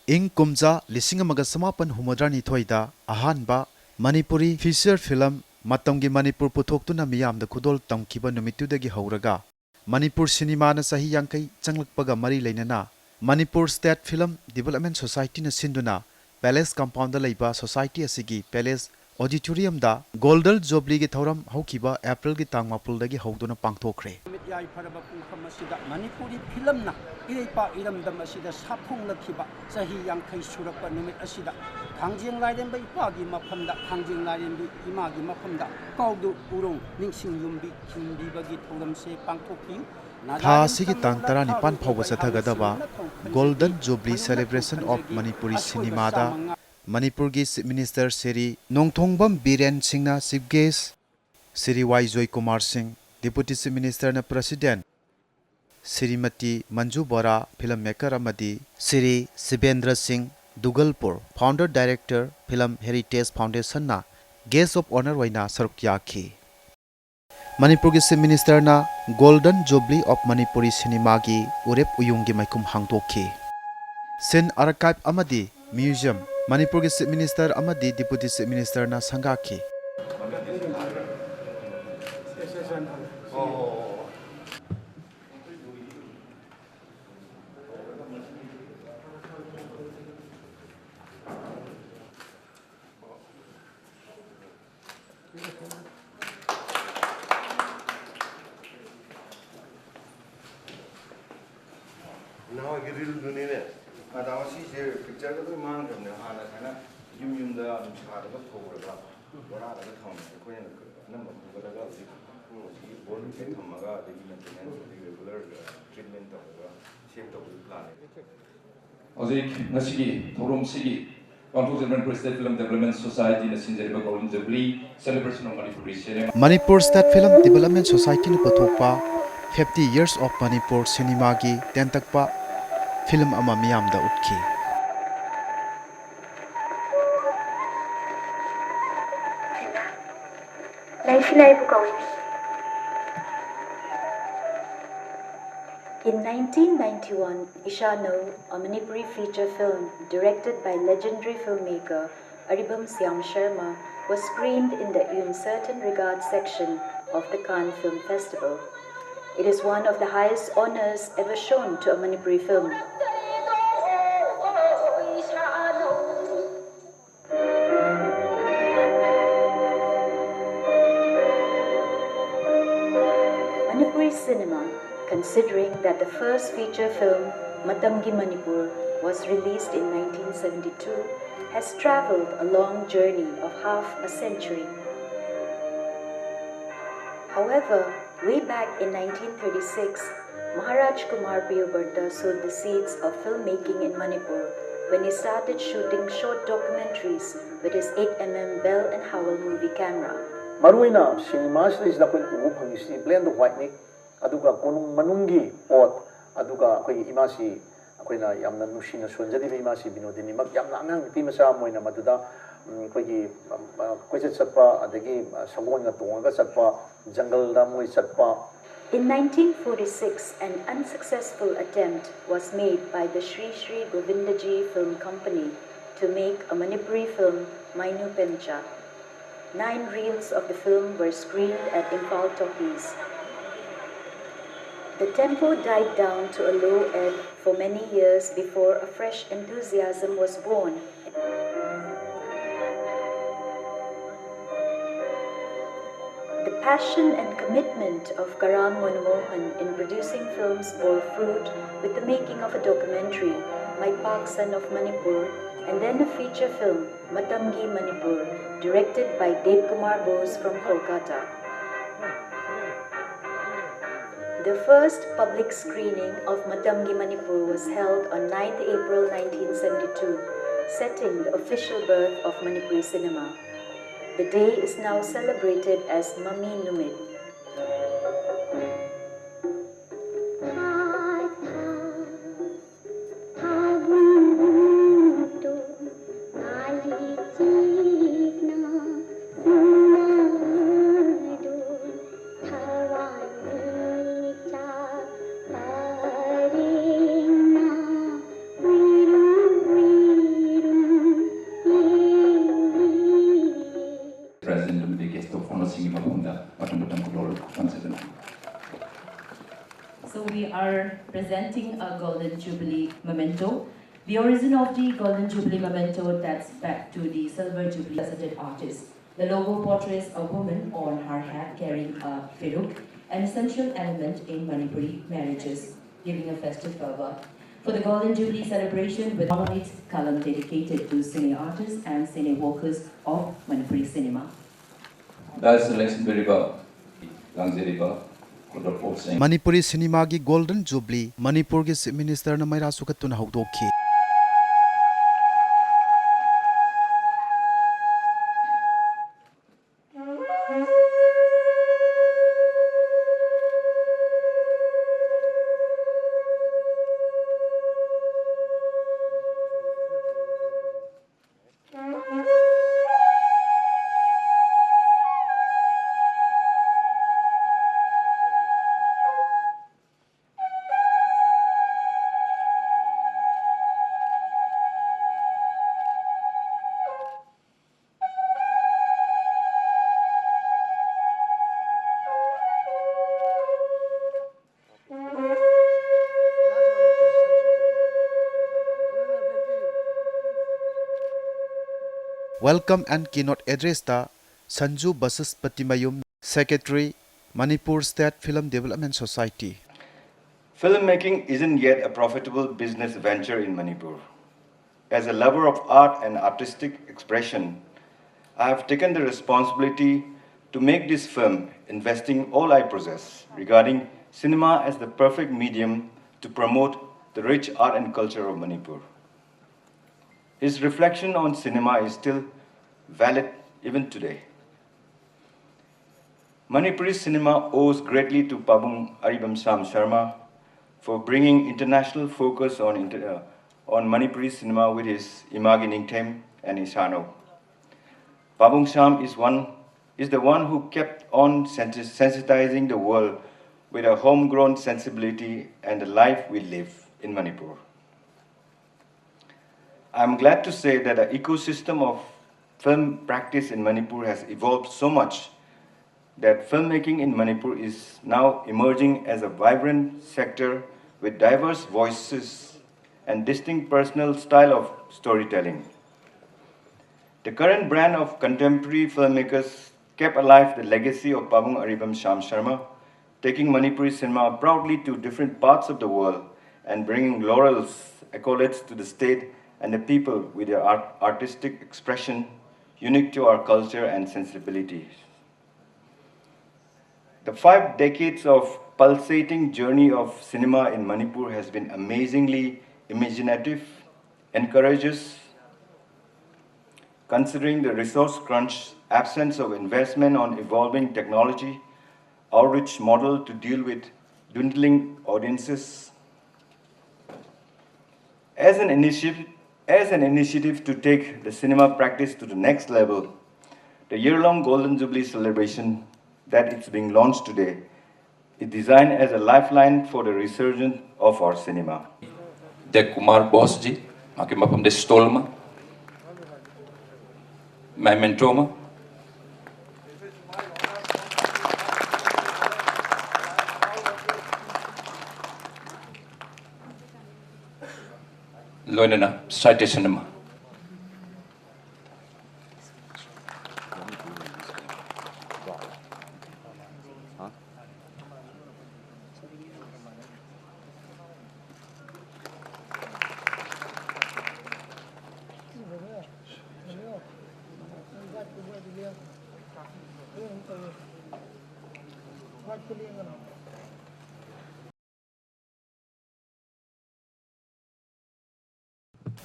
ꯏꯪ ꯀꯨꯝꯖꯥ ꯂꯤꯁꯤꯡ ꯑꯃꯒ ꯁꯃꯥꯄꯟ ꯍꯨꯝꯐꯨꯇꯔꯥꯅꯤꯊꯣꯏꯗ ꯑꯍꯥꯟꯕ ꯃꯅꯤꯄꯨꯔꯤ ꯐꯤꯆꯔ ꯐꯤꯂꯝ ꯃꯇꯝꯒꯤ ꯃꯅꯤꯄꯨꯔ ꯄꯨꯊꯣꯛꯇꯨꯅ ꯃꯤꯌꯥꯝꯗ ꯈꯨꯗꯣꯜ ꯇꯝꯈꯤꯕ ꯅꯨꯃꯤꯠꯇꯨꯗꯒꯤ ꯍꯧꯔꯒ ꯃꯅꯤꯄꯨꯔ ꯁꯤꯅꯦꯃꯥꯅ ꯆꯍꯤ 50 ꯆꯪꯂꯛꯄꯒ ꯃꯔꯤ ꯂꯩꯅꯅ ꯃꯅꯤꯄꯨꯔ ꯁ꯭ꯇꯦꯠ ꯐꯤꯂꯝ ꯗꯤꯕꯦꯂꯞꯃꯦꯟꯠ ꯁꯣꯁꯥꯏꯇꯤꯅ ꯁꯤꯟꯗꯨꯅ ꯄꯦꯂꯦꯁ ꯀꯝꯄꯥꯎꯟꯗ ꯂꯩꯕ ꯁꯣꯁꯥꯏꯇꯤ ꯑꯁꯤꯒꯤ ꯄꯦꯂꯦꯁ ꯑꯣꯗꯤꯇꯣꯔꯤꯌꯝꯗ ꯒꯣꯜꯗꯟ ꯖꯨꯕꯂꯤꯒꯤ ꯊꯧꯔꯝ ꯍꯧꯈꯤꯕ ꯑꯦꯄ꯭ꯔꯤꯜꯒꯤ ꯇꯥꯡ 4ꯗꯒꯤ ꯍꯧꯗꯨꯅ ꯄꯥꯡꯊꯣꯛꯈ꯭ꯔꯦ꯫ ꯃꯅꯤꯄꯨꯔꯤ ꯐꯤꯂꯝꯅ ꯏꯔꯩꯄꯥꯛ ꯏꯔꯝꯗꯝ ꯑꯁꯤꯗ ꯁꯥꯐꯣꯡꯂꯛꯈꯤꯕ ꯆꯍꯤ 50 ꯁꯨꯔꯛꯄ ꯅꯨꯃꯤꯠ ꯑꯁꯤꯗ ꯊꯥꯡꯖꯦꯡ ꯂꯥꯏꯔꯦꯝꯕ ꯏꯄꯥꯒꯤ ꯃꯐꯝꯗ ꯊꯥꯡꯖꯦꯡ ꯂꯥꯏꯔꯦꯝꯕꯤ ꯏꯃꯥꯒꯤ ꯃꯐꯝꯗ ꯀꯥꯎꯗꯨ ꯎꯔꯣꯡ ꯅꯤꯡꯁꯤꯡ ꯌꯨꯝꯕꯤ ꯈꯤꯟꯕꯤꯕꯒꯤ ꯊꯧꯔꯝꯁꯦ ꯄꯥꯡꯊꯣꯛꯄꯤꯌꯨ꯫ ꯊꯥ ꯑꯁꯤꯒꯤ ꯇꯥꯡ 19 ꯐꯥꯎꯕ ꯆꯠꯊꯒꯗꯕ golden jubilee celebration of Manipuri ꯁꯤꯅꯦꯃꯥꯗ ꯃꯅꯤꯄꯨꯔꯒꯤ ꯆꯤꯐ ꯃꯤꯅꯤꯁꯇꯔ ꯁ꯭ꯔꯤ ꯅꯣꯡꯊꯣꯡꯕꯝ ꯕꯤꯔꯦꯟ ꯁꯤꯡꯅ chief guest, Shri Y Joykumar Singh deputy chief ꯃꯤꯅꯤꯁꯇꯔꯅ president, Shrimati Manju Bora film maker ꯑꯃꯗꯤ Shri Shivendra Singh Dungarpur founder director film heritage ꯐꯥꯎꯟꯗꯦꯁꯟꯅ ꯒꯦꯁ ꯑꯣꯐ ꯑꯣꯅꯔ ꯑꯣꯏꯅ ꯁꯔꯨꯛ ꯌꯥꯈꯤ꯫ ꯃꯅꯤꯄꯨꯔꯒꯤ ꯆꯤꯐ ꯃꯤꯅꯤꯁꯇꯔꯅ ꯒꯣꯜꯗꯟ ꯖꯨꯕꯂꯤ ꯑꯣꯐ ꯃꯅꯤꯄꯨꯔꯤ ꯁꯤꯅꯦꯃꯥꯒꯤ ꯎꯔꯦꯞ ꯎꯌꯨꯡꯒꯤ ꯃꯩꯈꯨꯝ ꯍꯥꯡꯗꯣꯛꯈꯤ꯫ ꯁꯤꯟ ꯑꯥꯔꯀꯥꯏꯚ ꯑꯃꯗꯤ ꯃ꯭ꯌꯨꯖꯤꯌꯝ ꯃꯅꯤꯄꯨꯔꯒꯤ ꯆꯤꯐ ꯃꯤꯅꯤꯁꯇꯔ ꯑꯃꯗꯤ deputy chief ꯃꯤꯅꯤꯁꯇꯔꯅ ꯁꯪꯒꯥꯈꯤ꯫ Manipur State Film Development Society na Golden Jubilee celebration of Manipuri cinema. Manipur State Film Development Society na puthokpa 50 Years of Manipur Cinema gi tentakpa film ama miyamda utki. In 1991, Ishano, a Manipuri feature film directed by legendary filmmaker Aribam Syam Sharma, was screened in the In Certain Regard section of the Cannes Film Festival. It is one of the highest honors ever shown to a Manipuri film. Manipuri cinema, considering that the first feature film, Matamgi Manipur, was released in 1972, has travelled a long journey of half a century. However, way back in 1936, Maharaj Kumar Priyabarta sowed the seeds of filmmaking in Manipur when he started shooting short documentaries with his 8mm Bell and Howell movie camera. Maruina cinema is the point of view blend of white nick, Aduga Konung Manungi, or Aduga Imasi, Aquina Yamna Nushina Sunjadi Imasi Binodini, Yamna Timasa Moina Maduda, Quizet Sapa, Adagi, Samona Tonga Sapa, Jungle Damui Sapa. In 1946, an unsuccessful attempt was made by the Sri Sri Govindaji Film Company to make a Manipuri film, Mainu Pencha. 9 reels of the film were screened at Imphal Talkies. The tempo died down to a low ebb for many years before a fresh enthusiasm was born. The passion and commitment of Karan Monomohan in producing films bore fruit with the making of a documentary, My Pak Son of Manipur, and then a feature film, Matamgi Manipur, directed by Dev Kumar Bose from Kolkata. The first public screening of Matamgi Manipur was held on 9th April 1972, setting the official birth of Manipuri cinema. The day is now celebrated as Mami Numit. So we are presenting a Golden Jubilee memento. The origin of the Golden Jubilee memento dates back to the Silver Jubilee presented artist. The logo portrays a woman on her head carrying a peruk, an essential element in Manipuri marriages, giving a festive fervor. For the Golden Jubilee celebration with ornate column dedicated to cine artists and cine workers of Manipuri cinema. That's the lesson very well. Langzeriba. Manipuri cinema gi Golden Jubilee Manipur gi Chief Minister na maira sukatuna hawdokhi. Welcome and keynote address the Sanju Basuspatimayum, Secretary, Manipur State Film Development Society. Filmmaking isn't yet a profitable business venture in Manipur. As a lover of art and artistic expression, I have taken the responsibility to make this film, investing all I possess regarding cinema as the perfect medium to promote the rich art and culture of Manipur. His reflection on cinema is still valid even today. Manipuri cinema owes greatly to Pabung Aribam Sam Sharma for bringing international focus on Manipuri cinema with his Imagi Ningtem and Isano. Pabung Sam is the one who kept on sensitizing the world with a homegrown sensibility and the life we live in Manipur. I'm glad to say that the ecosystem of film practice in Manipur has evolved so much that filmmaking in Manipur is now emerging as a vibrant sector with diverse voices and distinct personal style of storytelling. The current brand of contemporary filmmakers kept alive the legacy of Pabung Aribam Sham Sharma, taking Manipuri cinema proudly to different parts of the world and bringing laurels, accolades to the state and the people with their artistic expression unique to our culture and sensibilities. The 5 decades of pulsating journey of cinema in Manipur has been amazingly imaginative, encourageous, considering the resource crunch, absence of investment on evolving technology, outreach model to deal with dwindling audiences. As an initiative to take the cinema practice to the next level, the year-long Golden Jubilee celebration that is being launched today is designed as a lifeline for the resurgence of our cinema. Dek Kumar Bosji, aking mapam de stolma, my mentoma. Loinana, site cinema.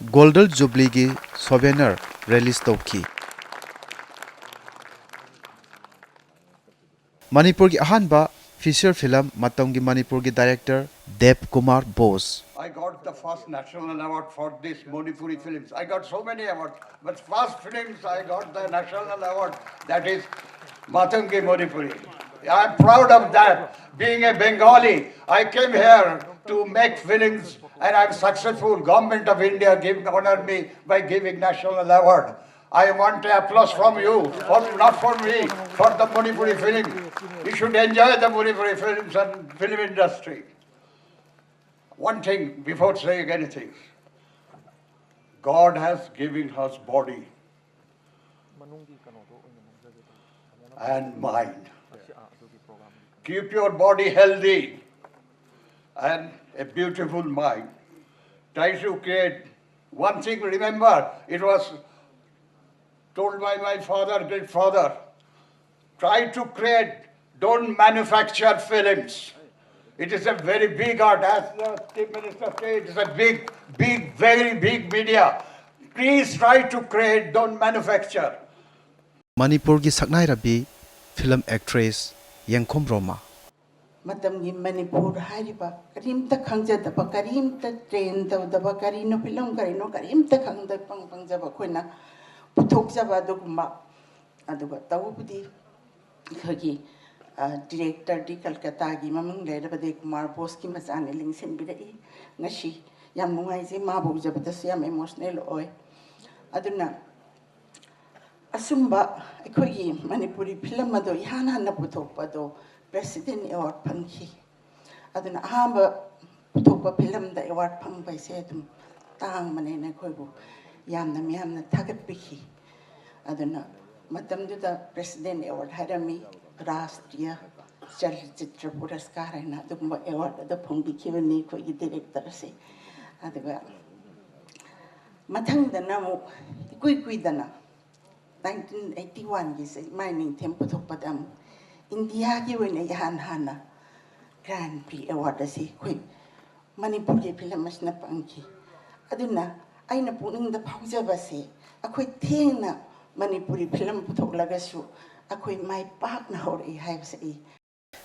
Golden Jubilee gi souvenir release tauki. Manipur gi ahanba feature film matam gi Manipur gi director Dep Kumar Bose. I got the first national award for this Manipuri films. I got so many awards, but first films I got the national award, that is Matangi Manipuri. I'm proud of that. Being a Bengali, I came here to make films and I'm successful. Government of India honored me by giving national award. I want applause from you, not for me, for the Manipuri film. You should enjoy the Manipuri films and film industry. One thing before saying anything, God has given us body and mind. Keep your body healthy and a beautiful mind. Try to create one thing. Remember, it was told by my father, great father, try to create, don't manufacture films. It is a very big art, as the Chief Minister said, it is a big, very big media. Please try to create, don't manufacture. Manipur ki saknai rabi film actress Ngangom Roma. Matamgi Manipur hariba karimta khangjadaba karimta train tawdaba karino film karino karimta khangda pangjaba khoina puthokjaba dugma aduga tawbudi khagi director di Kolkata gi mamang lerabade Kumar Bose ki masane lingsen bidai ngashi yam nungai je ma bojabada yam emotional oi aduna asumba ekhoi Manipuri film ado ihana na puthokpa do President Award Panghi. Aduna ahamba putopa film da award pang by sedum tang manena koibu yamna miyamna tagat biki. Aduna matam da President Award harami Rastriya Chalachitra Puraskar na dumba award da pang biki ni ko director se. Aduga matang da namu kui dana 1981 gi mining tempo topadam India ki wena yahan hana Grand Prix Award asi koi Manipur ki film mas na pangki aduna ay na puning da paujaba se akoy thengna Manipuri film puthok lagasu akoy mai pak na hor hai se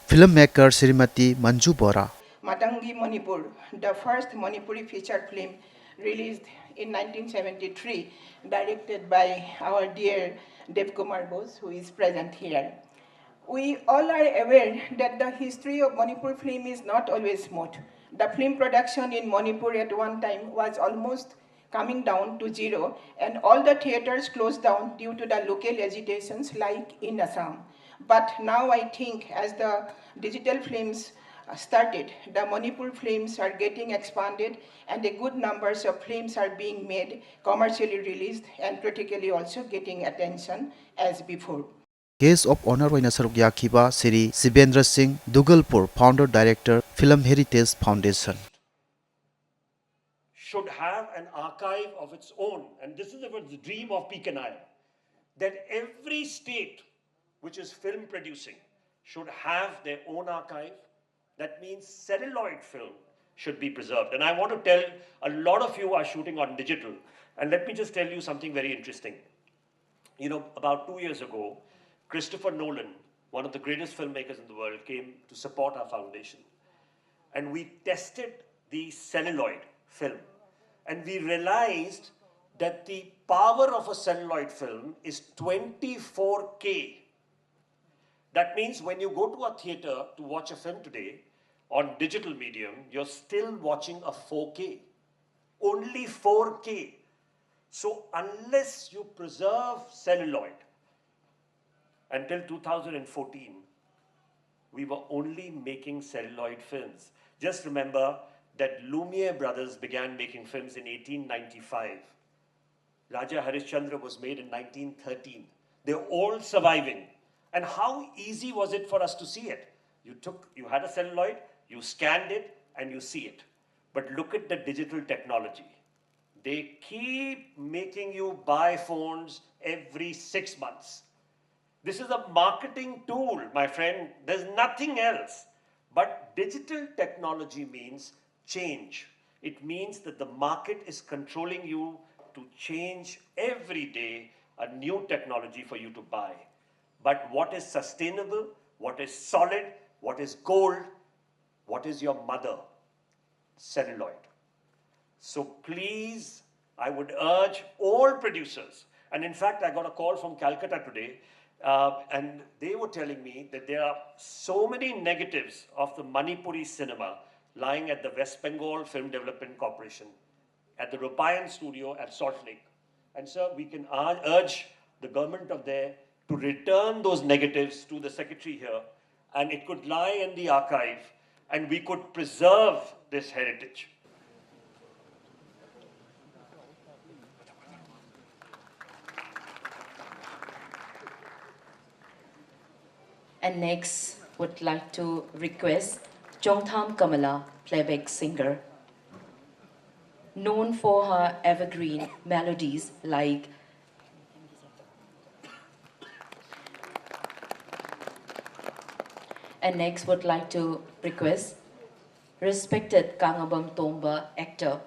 Filmmaker Srimati Manju Bora. Matangi Manipur, the first Manipuri feature film released in 1973, directed by our dear Dev Kumar Bose, who is present here. We all are aware that the history of Manipur film is not always smooth. The film production in Manipur at one time was almost coming down to zero, and all the theaters closed down due to the local agitations like in Assam. But now I think as the digital films started, the Manipur films are getting expanded and a good numbers of films are being made, commercially released, and critically also getting attention as before. Guest of honor oina saruk yakiba Sri Sibendra Singh Dugalpur, founder director Film Heritage Foundation. Should have an archive of its own, and this is the dream of Peak and I, that every state which is film producing should have their own archive. That means celluloid film should be preserved. And I want to tell, a lot of you are shooting on digital, and let me just tell you something very interesting. You know, about 2 years ago, Christopher Nolan, one of the greatest filmmakers in the world, came to support our foundation. And we tested the celluloid film. And we realized that the power of a celluloid film is 24K. That means when you go to a theater to watch a film today, on digital medium, you're still watching a 4K. Only 4K. So unless you preserve celluloid, until 2014, we were only making celluloid films. Just remember that Lumiere brothers began making films in 1895. Raja Harishchandra was made in 1913. They're all surviving. And how easy was it for us to see it? You had a celluloid, you scanned it, and you see it. But look at the digital technology. They keep making you buy phones every 6 months. This is a marketing tool, my friend. There's nothing else. But digital technology means change. It means that the market is controlling you to change every day a new technology for you to buy. But what is sustainable, what is solid, what is gold, what is your mother? Celluloid. So please, I would urge all producers, and in fact, I got a call from Calcutta today, and they were telling me that there are so many negatives of the Manipuri cinema lying at the West Bengal Film Development Corporation, at the Rupayan studio at Salt Lake. And sir, we can urge the government of there to return those negatives to the secretary here, and it could lie in the archive, and we could preserve this heritage. And next, would like to request Chongtham Kamala, playback singer. Known for her evergreen melodies like And next would like to request respected Ngangom Tomba actor,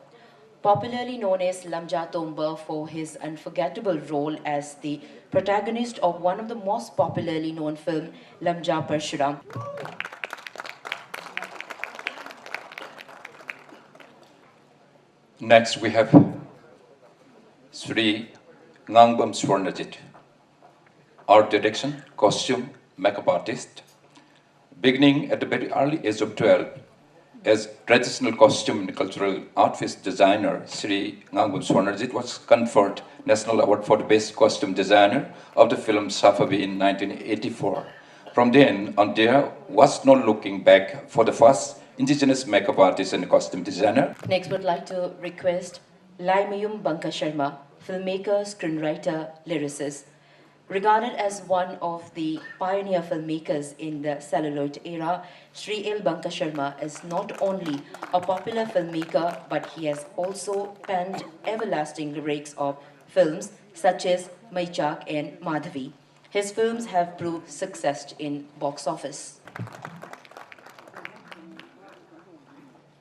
popularly known as Lamja Tomba for his unforgettable role as the protagonist of one of the most popularly known film, Lamja Parshuram. Next, we have Sri Ngangom Swarnajit, art direction, costume, makeup artist. Beginning at the very early age of 12, as traditional costume and cultural outfit designer, Sri Ngangom Swarnajit was conferred National Award for the Best Costume Designer of the film Safavi in 1984. From then on, there was no looking back for the first indigenous makeup artist and costume designer. Next, would like to request Laimayum Banka Sharma, filmmaker, screenwriter, lyricist. Regarded as one of the pioneer filmmakers in the celluloid era, Sri L. Banka Sharma is not only a popular filmmaker, but he has also penned everlasting lyrics of films such as Maichak and Madhavi. His films have proved success in box office.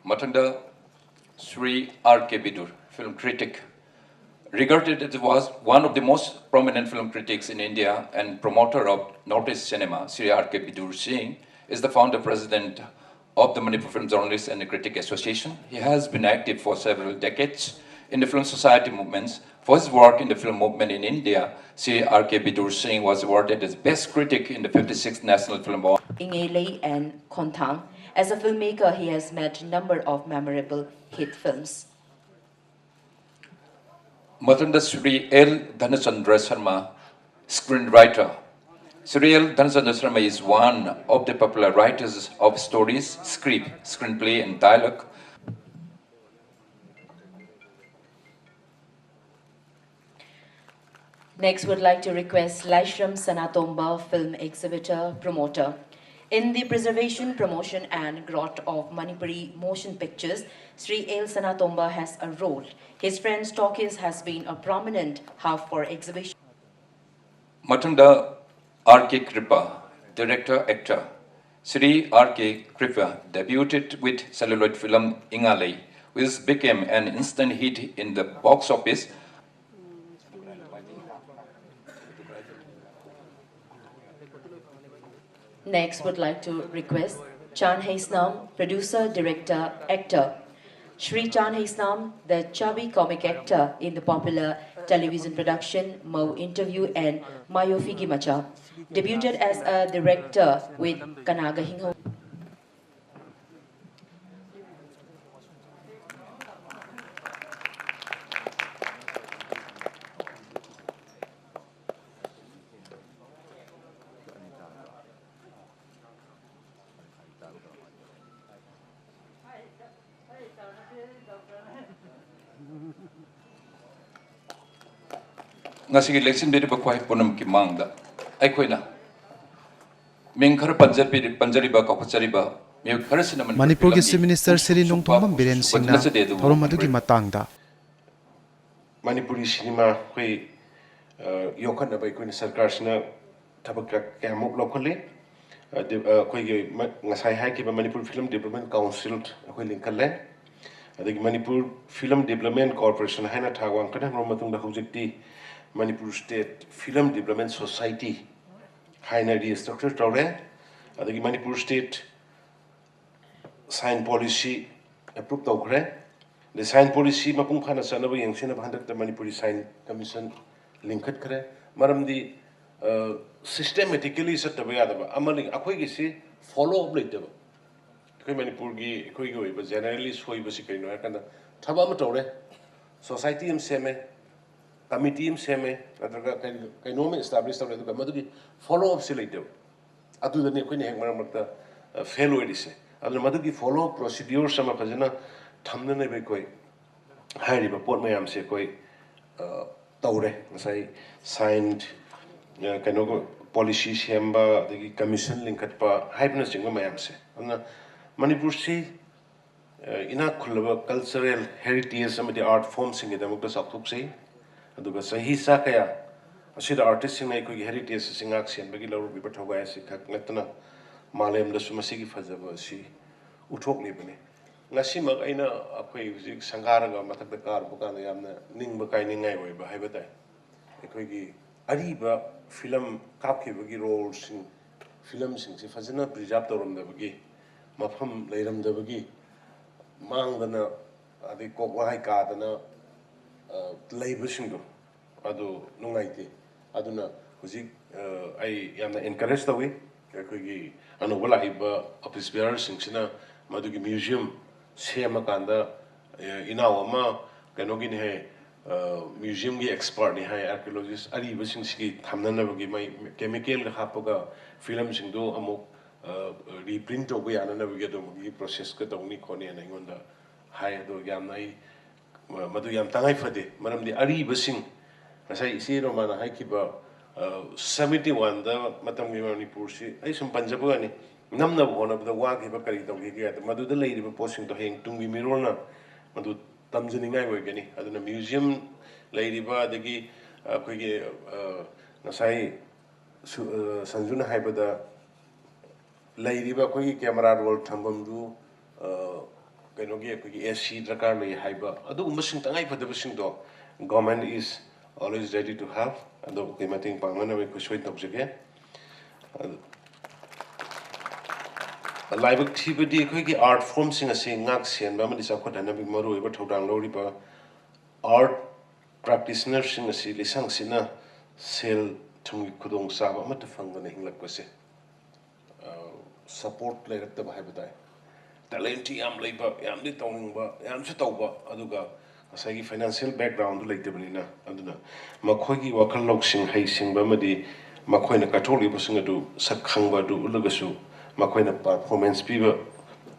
Matanda Sri R.K. Bidur, film critic. Regarded as was one of the most prominent film critics in India and promoter of Northeast cinema, Sri R.K. Bidur Singh is the founder president of the Manipur Film Journalists and Critic Association. He has been active for several decades in the film society movements. For his work in the film movement in India, Sri R.K. Bidur Singh was awarded as Best Critic in the 56th National Film Award. Ingelei and Kontang. As a filmmaker, he has made a number of memorable hit films. Matanda Sri L. Dhanachandra Sharma, screenwriter. Sri L. Dhanachandra Sharma is one of the popular writers of stories, script, screenplay, and dialogue. Next, would like to request Laishram Sanatomba, film exhibitor, promoter. In the preservation, promotion, and growth of Manipuri motion pictures, Sri L. Sanatomba has a role. His friend Stokis has been a prominent hub for exhibition. Matanda R.K. Kripa, director, actor. Sri R.K. Kripa debuted with celluloid film Ingalai, which became an instant hit in the box office. Next, would like to request Chan Haisnam, producer, director, actor. Shri Chan Haisnam, the chubby comic actor in the popular television production Mo Interview and Mayo Figi Macha, debuted as a director with Kanaga Hingho. Ngasigi election biri bakwai punam ki mangda. Ai koina. Mingkar panjari ba kapachari ba. Manipur Chief Minister Sri Nongthongbam Biren Singhna thorom adugi matangda Manipuri cinema koi yokan na bai koi sarkar sina thabak kamuk lokale koi ge ngasai hai ki Manipur Film Development Council koi linkalle adagi Manipur Film Development Corporation haina thawang kana romatung da hojikti Manipur State Film Development Society haina restructure tawre adagi Manipur State sign policy approved tawre the sign policy mapung phana sanaba yengchena bhandak ta Manipuri sign commission linkat khare maramdi systematically sataba yadaba amali akhoi gi si follow up leitaba koi Manipur gi koi gi oiba generally soi basi kaino hakana thaba ma tawre society am seme committee seme natraga kaino me establish tawre du madugi follow up se leite adu dani khoi ne heng maram makta fail oidise adu madugi follow up procedure sama phajana thamna ne be koi hairi ba pot mayam se koi tawre ngasai signed kaino policy semba dagi commission linkat pa haipna singma mayam se ana Manipur si ina khulaba cultural heritage amadi art form singi damukta sakthuk sei aduga sahi sa kaya asida artist sing nai ko heritage singak sian bagi laru bi pathoga si khak ngatna malem da sumasi gi fajaba si uthok ni bane ngasi mak aina akhoi hujik sangara ga mathak da kar bukan yamna ningba kai ningai oi ba haiba dai akhoi gi ari ba film kap ki bagi roles sing film sing si fajana preserve torom da bagi mafam leiram da bagi mangdana adi koklai ka dana leibusing do adu nungaite aduna hujik ai yamna encourage tawi akogi anu wala iba office bearers singina madugi museum sema kanda inawa ma kanogi ne museum gi expert ni hai archaeologist ari busing sigi thamna na bagi mai chemical ga hapaga film sing do amuk reprint to ga na bagi do gi process ka tawni khoni na ngonda hai do yamna ai madu yam tangai fade maram di ari basing nasai isi romana hai ki ba 71 da matam gi Manipur si ai sum Punjab ga ni namna bona da wa gi ba kari to gi ga madu da leiri ba posting to heng tungi mirona madu tamjini ngai wa gani aduna museum leiri ba dagi koi gi nasai sanjuna hai ba da leiri ba koi gi camera roll thambam du kainogi akogi AC drakar lei haiba adu umasing tangai fadabasing do government is always ready to help adu kimating pangana we kusoi tokjege live activity akogi art form sing ase ngak sian ba mani sakot na bi maru iba thodang lori ba art practitioners sing ase lisang sina sel thungi khudong sa ba mat fangana hinglak pase support le rakta ba haiba dai talent yam leiba yam di tongba yam su tawba aduga asagi financial background du leitebnina aduna makhogi wakal loksing hai singba madi makhoina katholi busing adu sakhangba du ulagasu makhoina performance piba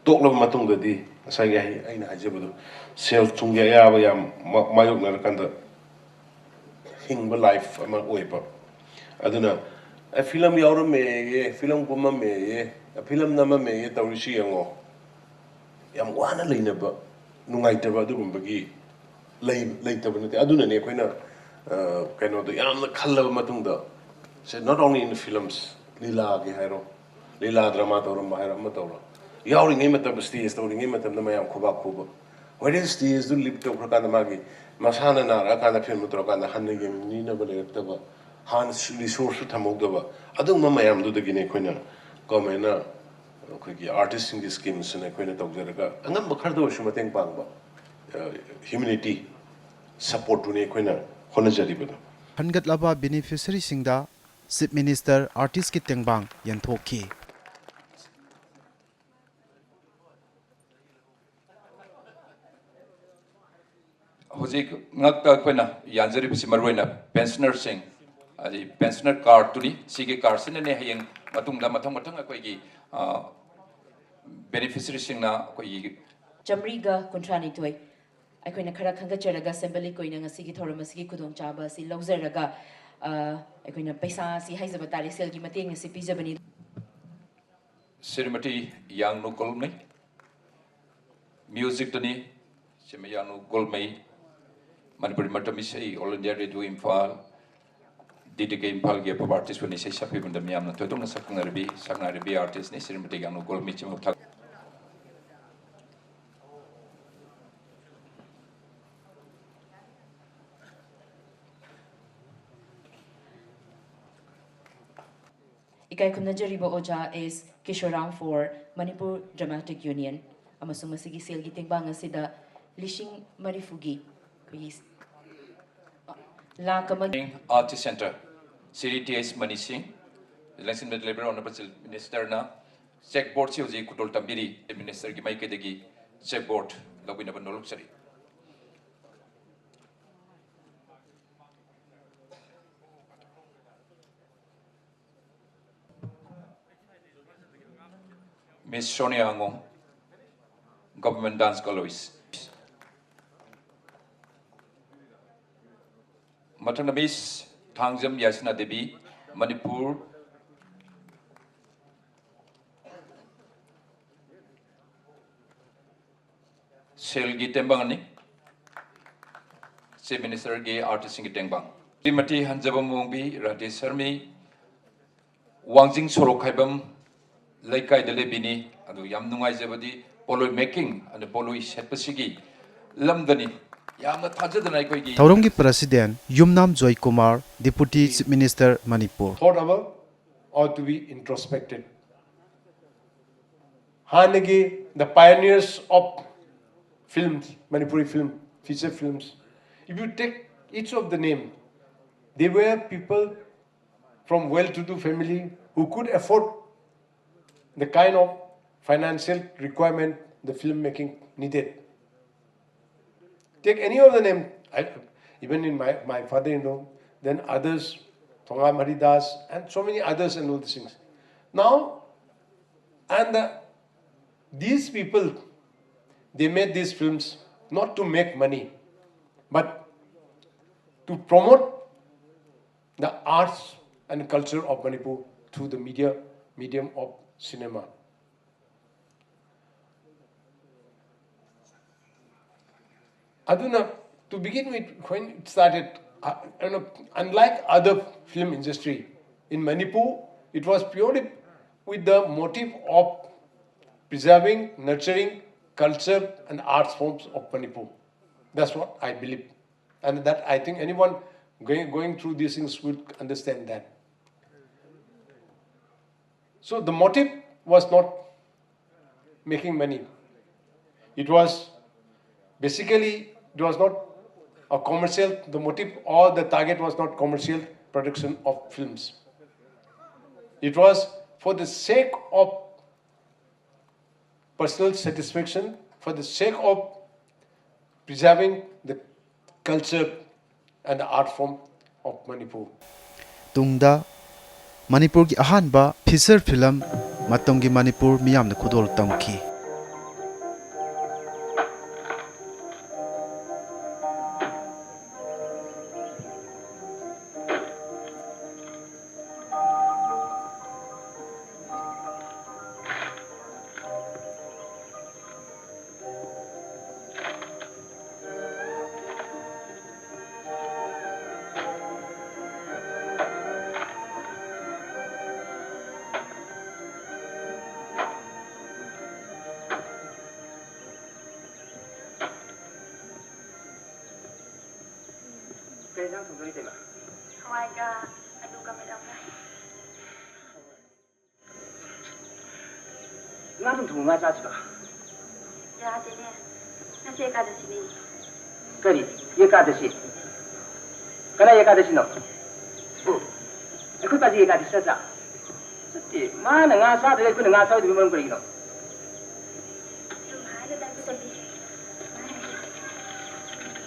tokla matung da di asagi ai aina hajebadu self tungya ya ba yam mayok na kanda hingba life ama oiba aduna a film yawra me ye film kuma me ye a film nama me ye tawrishi yango yam wana leinaba nungaitaba adugumba leitaba nate aduna ne koina kaino do yamna khallaba matungda say not only in the films lila gi hairo lila drama torum hairo ma tawra yawri ngai matab stage tawri ngai matab na mayam khoba khoba where is stage du lip to khana magi masana na ra kana film to kana hanne gi ni na bale taba han resource thamogdaba aduma mayam du dagi ne koina komena akogi artist in this scheme sene koina tawjaraga angam bakhardo shumateng pangba humanity support ne koina honajari bada hangat laba beneficiary singda chief minister artist ki tengbang yanthokhi hojik ngakta koina yanjari bisi marwaina pensioner sing adi pensioner card tuni sige card sine ne hayeng matungda mathang mathang akogi beneficiary singna akogi Jamriga kontrani toy aikoina khara khanga charaga assembly koina ngasi gi thoram asigi khudong chaba si lawzaraga aikoina paisa si haizaba tari sel gi mateng ngasi pijabani Srimati yang no kolmai music tuni sima yang no kolmai Manipuri matami sei All India Radio Imphal DDK Imphal ge pop artist woni sei sapi bundam yamna todong na saknarbi artist ni Srimati yang no kolmai chimu thak Ikai kunajariba oja is Kishoram for Manipur Dramatic Union amasung masigi sel gi tengbang asida lishing marifugi kuis la kamag Artist Center CDTS Mani Singh Election with Labor Honorable Minister na check board si uji kutol tambiri minister gi mai kedegi check board lawina ban nolok sari Miss Sonia Ngangom, Government Dance Colors. Matana Miss Thangjam Yasna Devi, Manipur. Selgi Tembangani, Chief Minister G. Artist Singi Tembang. Timati Hanjabamungbi, Rati Sarmi, Wangjing Sorokhaibam, Laikai Delebini, Adu Yamnungai Zebadi, Polo making, and the Polo is Hepasigi, Lamdani, Yama Tajadanai. Thaurongi President Yumnam Joy Kumar, Deputy Chief Minister Manipur. Thought about ought to be introspected. Hanagi, the pioneers of films, Manipuri film, feature films. If you take each of the name, they were people from well-to-do family who could afford the kind of financial requirement the filmmaking needed. Take any of the name, even in my father-in-law, then others, Thonga Maridas, and so many others and all these things. Now, and these people, they made these films not to make money, but to promote the arts and culture of Manipur through the medium of cinema. Aduna, to begin with, when it started, unlike other film industry, in Manipur, it was purely with the motive of preserving, nurturing culture and arts forms of Manipur. That's what I believe. And that I think anyone going through these things would understand that. So the motive was not making money. It was basically, it was not a commercial, the motive or the target was not commercial production of films. It was for the sake of personal satisfaction, for the sake of preserving the culture and the art form of Manipur. Tungda Manipur ki ahanba feature film Matongi Manipur miyamna khudol tamki. Ngam thung nga cha chika. Ya dene. Na se ka dasi ni. Kari, Ekadashi. Kana Ekadashi no. Oh. Aku tadi Ekadashi saja. Sati, mana nga sa de ku nga sa de mon ko no. Sumai da dasi tabi.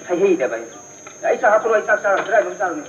Hai hei da bai. Ai sa ha pro ai sa sa ra no sa no.